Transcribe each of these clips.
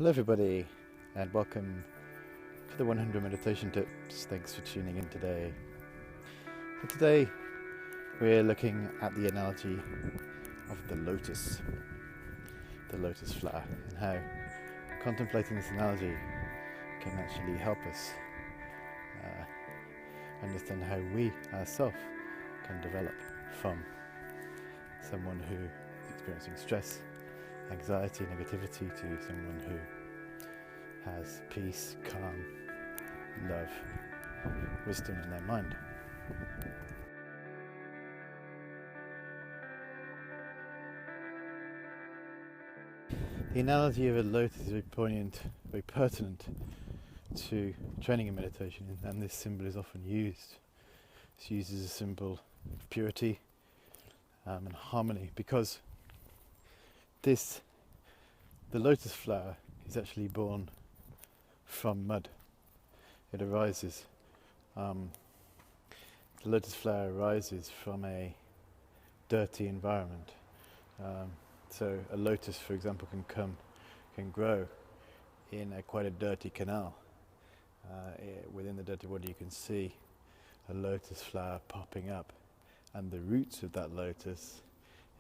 Hello everybody, and welcome to the 100 Meditation Tips. Thanks for tuning in today. And today we're looking at the analogy of the lotus flower, and how contemplating this analogy can actually help us understand how we ourselves can develop from someone who is experiencing stress, anxiety, negativity to someone who has peace, calm, love, wisdom in their mind. The analogy of a lotus is very poignant, very pertinent to training in meditation, and this symbol is often used. It's used as a symbol of purity and harmony, because the lotus flower is actually born from mud. It arises. The lotus flower arises from a dirty environment. So a lotus, for example, can grow in quite a dirty canal. Within the dirty water, you can see a lotus flower popping up, and the roots of that lotus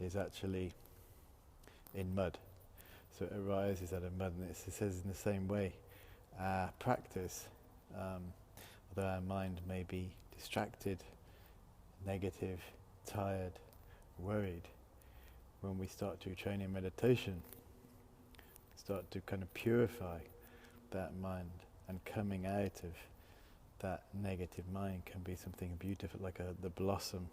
is actually in mud. So it arises out of mud, and it says in the same way, our practice, although our mind may be distracted, negative, tired, worried, when we start to train in meditation, start to kind of purify that mind, and coming out of that negative mind can be something beautiful, like the blossom,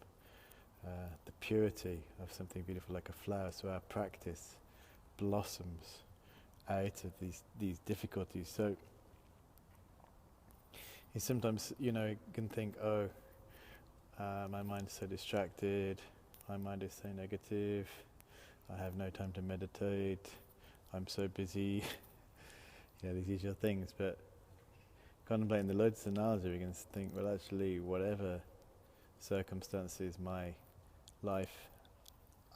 the purity of something beautiful like a flower. So our practice blossoms out of these difficulties. So you sometimes, you can think, my mind is so distracted, my mind is so negative, I have no time to meditate, I'm so busy, these usual things. But contemplating the lotus analogy, we can think, well, actually, whatever circumstances my life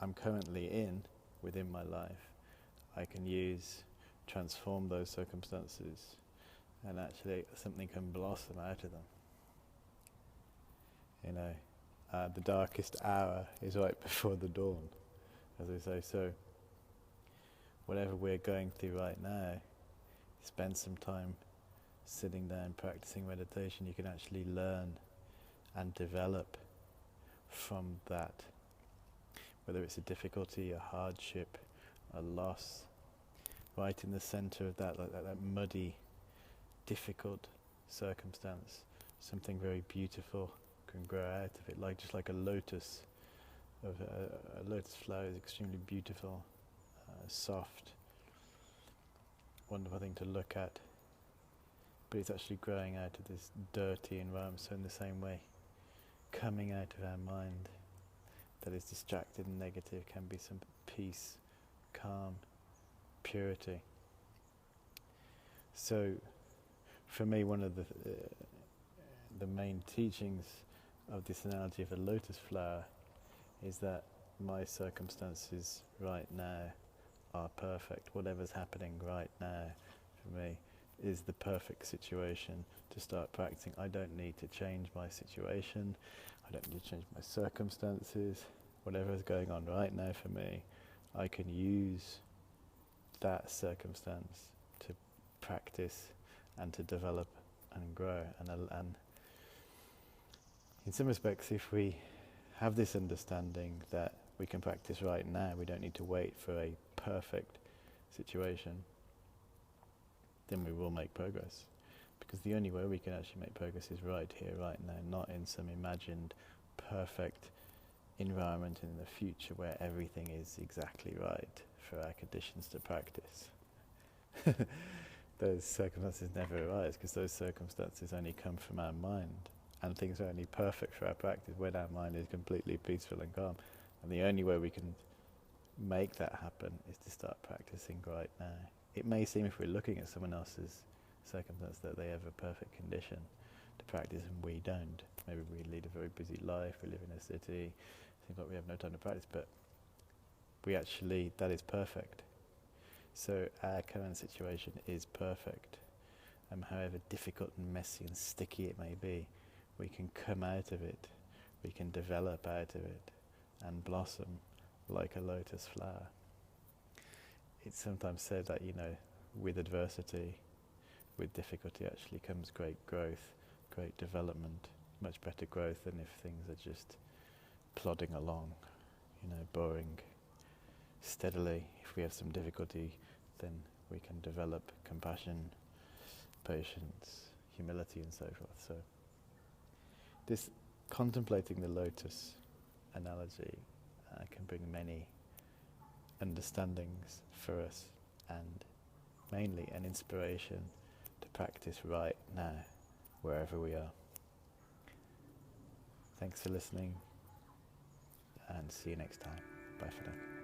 I'm currently in, within my life, I can transform those circumstances, and actually something can blossom out of them. The darkest hour is right before the dawn, as we say. So whatever we're going through right now, spend some time sitting down practicing meditation. You can actually learn and develop from that, whether it's a difficulty, a hardship, a loss, right in the center of that muddy, difficult circumstance, something very beautiful can grow out of it, just like a lotus. A lotus flower is extremely beautiful, soft, wonderful thing to look at, but it's actually growing out of this dirty environment. So in the same way, coming out of our mind that is distracted and negative can be some peace, calm, purity. So for me, one of the main teachings of this analogy of a lotus flower is that my circumstances right now are perfect. Whatever's happening right now for me is the perfect situation to start practicing. I don't need to change my situation, I don't need to change my circumstances. Whatever is going on right now for me, I can use that circumstance to practice and to develop and grow. And in some respects, if we have this understanding that we can practice right now, we don't need to wait for a perfect situation, then we will make progress. Because the only way we can actually make progress is right here, right now, not in some imagined perfect environment in the future where everything is exactly right for our conditions to practice. Those circumstances never arise, because those circumstances only come from our mind, and things are only perfect for our practice when our mind is completely peaceful and calm. And the only way we can make that happen is to start practicing right now. It may seem, if we're looking at someone else's circumstance, that they have a perfect condition to practice and we don't. Maybe we lead a very busy life, we live in a city, seems like we have no time to practice, but that is perfect. So our current situation is perfect. However difficult and messy and sticky it may be, we can come out of it, we can develop out of it and blossom like a lotus flower. It's sometimes said that, with adversity, with difficulty actually comes great growth, great development, much better growth than if things are just plodding along, boring steadily. If we have some difficulty, then we can develop compassion, patience, humility and so forth. So this contemplating the lotus analogy can bring many understandings for us, and mainly an inspiration to practice right now, wherever we are. Thanks for listening, and see you next time. Bye for now.